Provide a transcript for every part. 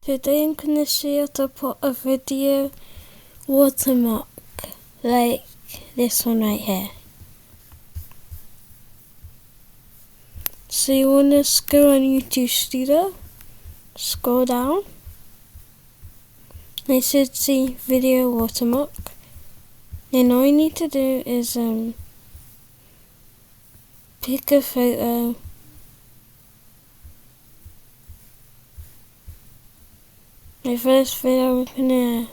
Today I'm gonna show you how to put a video watermark like this one right here. So you wanna go on YouTube Studio, scroll down, and you should see video watermark. Then all you need to do is pick a photo. My first video I'm gonna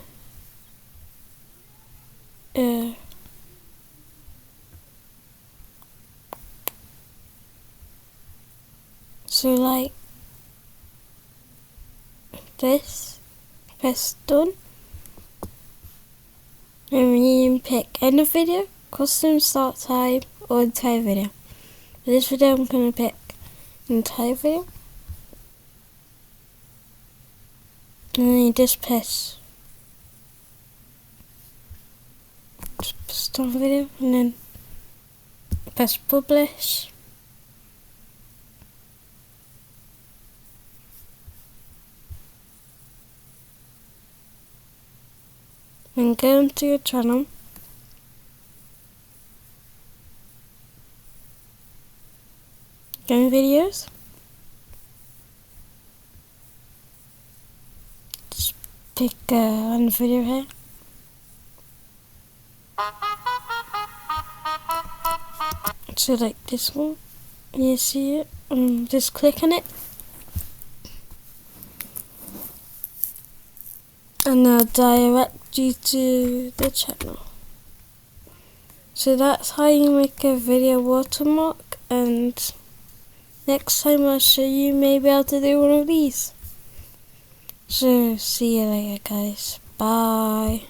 so like this, press done, and you can pick end of video, custom start time, or entire video. For this video I'm gonna pick entire video, and then you just press start video, and then press publish. And go into your channel, go in videos, just pick one video here, so like this one, you see it, just click on it, and they'll direct you to the channel. So that's how you make a video watermark, and next time I'll show you maybe how to do one of these. So see you later guys, bye.